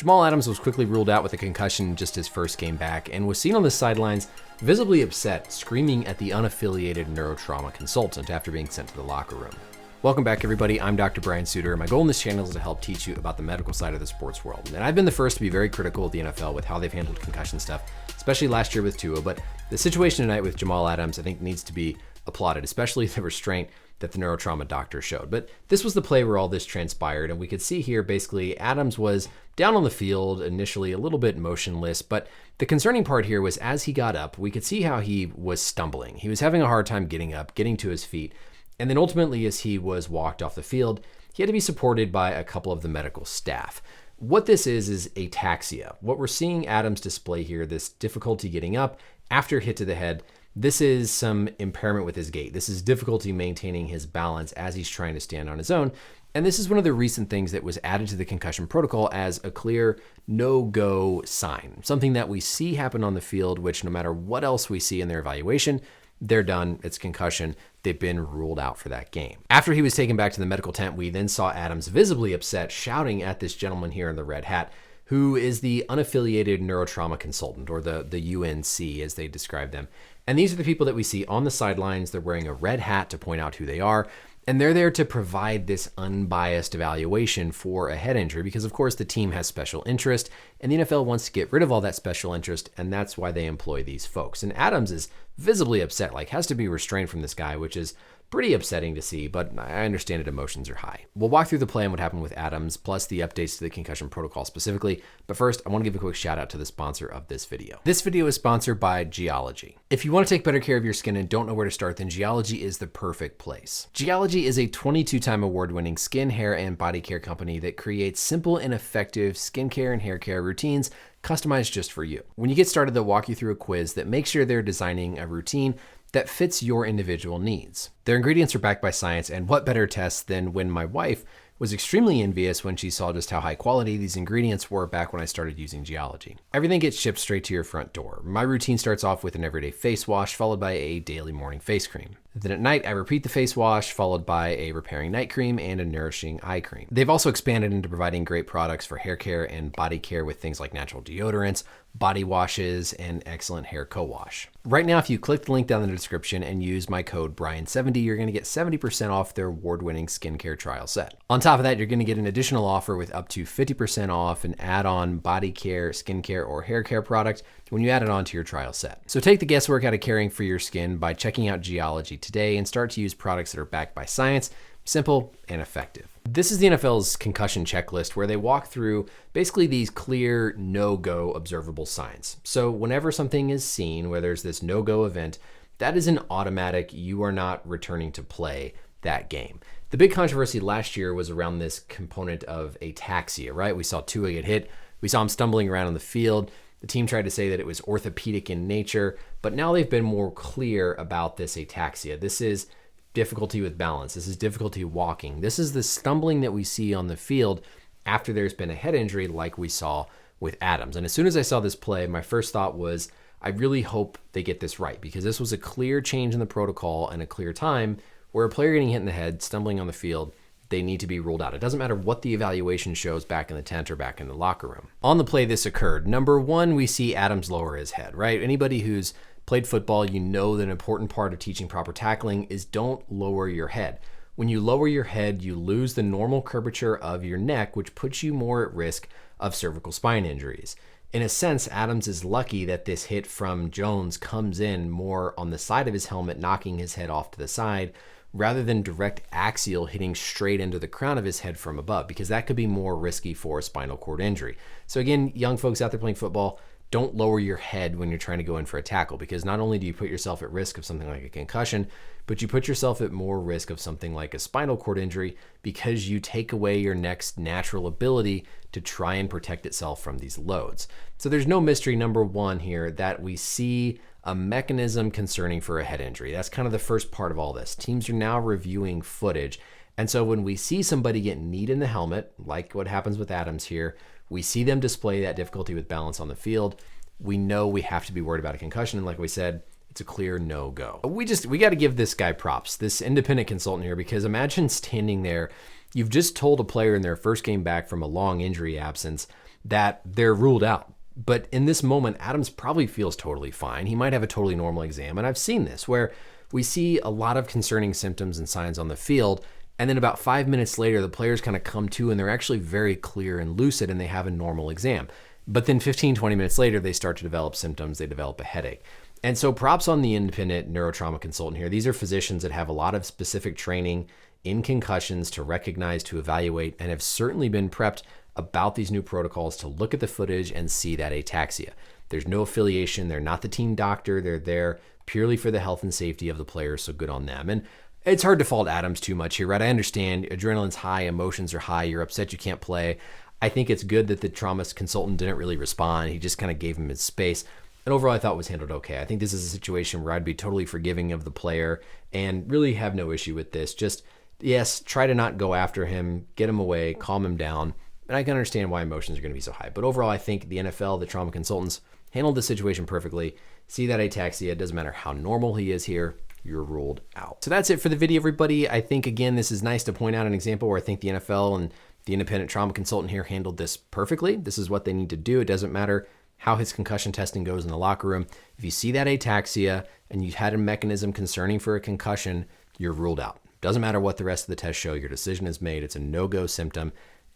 Jamal Adams was quickly ruled out with a concussion in just his first game back and was seen on the sidelines visibly upset, screaming at the unaffiliated neurotrauma consultant after being sent to the locker room. Welcome back, everybody. I'm Dr. Brian Sutterer. My goal in this channel is to help teach you about the medical side of the sports world. And I've been the first to be very critical of the NFL with how they've handled concussion stuff, especially last year with Tua. But the situation tonight with Jamal Adams, I think, needs to be applauded, especially the restraint that the neurotrauma doctor showed. But this was the play where all this transpired, and we could see here basically Adams was down on the field, initially a little bit motionless, but the concerning part here was as he got up, we could see how he was stumbling. He was having a hard time getting up, getting to his feet, and then ultimately as he was walked off the field, he had to be supported by a couple of the medical staff. What this is ataxia. What we're seeing Adams display here, this difficulty getting up after a hit to the head, this is some impairment with his gait. This is difficulty maintaining his balance as he's trying to stand on his own. And this is one of the recent things that was added to the concussion protocol as a clear no-go sign, something that we see happen on the field, which no matter what else we see in their evaluation, they're done. It's concussion. They've been ruled out for that game. After he was taken back to the medical tent, we then saw Adams visibly upset, shouting at this gentleman here in the red hat, who is the unaffiliated neurotrauma consultant, or the UNC as they describe them. And these are the people that we see on the sidelines. They're wearing a red hat to point out who they are. And they're there to provide this unbiased evaluation for a head injury because, of course, the team has special interest and the NFL wants to get rid of all that special interest, and that's why they employ these folks. And Adams is visibly upset, has to be restrained from this guy, which is pretty upsetting to see, but I understand it, emotions are high. We'll walk through the play and what happened with Adams, plus the updates to the concussion protocol specifically. But first, I want to give a quick shout out to the sponsor of this video. This video is sponsored by Geology. If you want to take better care of your skin and don't know where to start, then Geology is the perfect place. Geology is a 22-time award-winning skin, hair, and body care company that creates simple and effective skincare and hair care routines customized just for you. When you get started, they'll walk you through a quiz that makes sure they're designing a routine that fits your individual needs. Their ingredients are backed by science, and what better test than when my wife was extremely envious when she saw just how high quality these ingredients were back when I started using Geology. Everything gets shipped straight to your front door. My routine starts off with an everyday face wash followed by a daily morning face cream. Then at night, I repeat the face wash followed by a repairing night cream and a nourishing eye cream. They've also expanded into providing great products for hair care and body care with things like natural deodorants, body washes, and excellent hair co-wash. Right now, if you click the link down in the description and use my code Brian70, you're going to get 70% off their award-winning skincare trial set. On top of that, you're going to get an additional offer with up to 50% off an add-on body care, skincare, or hair care product when you add it on to your trial set. So take the guesswork out of caring for your skin by checking out Geology today and start to use products that are backed by science, simple, and effective. This is the NFL's concussion checklist where they walk through basically these clear no-go observable signs. So whenever something is seen where there's this no-go event, that is an automatic you are not returning to play that game. The big controversy last year was around this component of ataxia, right? We saw Tua get hit. We saw him stumbling around on the field. The team tried to say that it was orthopedic in nature, but now they've been more clear about this ataxia. This is difficulty with balance. This is difficulty walking. This is the stumbling that we see on the field after there's been a head injury like we saw with Adams. And as soon as I saw this play, my first thought was, I really hope they get this right because this was a clear change in the protocol and a clear time where a player getting hit in the head, stumbling on the field, they need to be ruled out. It doesn't matter what the evaluation shows back in the tent or back in the locker room. On the play, this occurred. Number one, we see Adams lower his head, right? Anybody who's played football, you know that an important part of teaching proper tackling is don't lower your head. When you lower your head, you lose the normal curvature of your neck, which puts you more at risk of cervical spine injuries. In a sense, Adams is lucky that this hit from Jones comes in more on the side of his helmet, knocking his head off to the side, rather than direct axial hitting straight into the crown of his head from above, because that could be more risky for a spinal cord injury. So again, young folks out there playing football, don't lower your head when you're trying to go in for a tackle, because not only do you put yourself at risk of something like a concussion, but you put yourself at more risk of something like a spinal cord injury because you take away your neck's natural ability to try and protect itself from these loads. So there's no mystery, number one here, that we see a mechanism concerning for a head injury. That's kind of the first part of all this. Teams are now reviewing footage. And so when we see somebody get kneed in the helmet, like what happens with Adams here, we see them display that difficulty with balance on the field, we know we have to be worried about a concussion. And like we said, it's a clear no-go. We got to give this guy props, this independent consultant here, because imagine standing there. You've just told a player in their first game back from a long injury absence that they're ruled out. But in this moment, Adams probably feels totally fine. He might have a totally normal exam. And I've seen this where we see a lot of concerning symptoms and signs on the field. And then about 5 minutes later, the players kind of come to and they're actually very clear and lucid and they have a normal exam. But then 15, 20 minutes later, they start to develop symptoms. They develop a headache. And so props on the independent neurotrauma consultant here. These are physicians that have a lot of specific training in concussions to recognize, to evaluate, and have certainly been prepped about these new protocols to look at the footage and see that ataxia. There's no affiliation. They're not the team doctor. They're there purely for the health and safety of the players, so good on them. And it's hard to fault Adams too much here, right? I understand adrenaline's high, emotions are high, you're upset you can't play. I think it's good that the trauma consultant didn't really respond. He just kind of gave him his space. And overall, I thought it was handled okay. I think this is a situation where I'd be totally forgiving of the player and really have no issue with this. Just, yes, try to not go after him, get him away, calm him down. And I can understand why emotions are going to be so high. But overall, I think the NFL, the trauma consultants, handled the situation perfectly. See that ataxia, it doesn't matter how normal he is here, you're ruled out. So that's it for the video, everybody. I think, again, this is nice to point out an example where I think the NFL and the independent trauma consultant here handled this perfectly. This is what they need to do. It doesn't matter how his concussion testing goes in the locker room. If you see that ataxia and you had a mechanism concerning for a concussion, you're ruled out. Doesn't matter what the rest of the tests show, your decision is made. It's a no-go symptom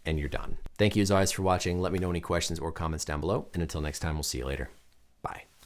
and you're done. Thank you as always for watching. Let me know any questions or comments down below. And until next time, we'll see you later. Bye.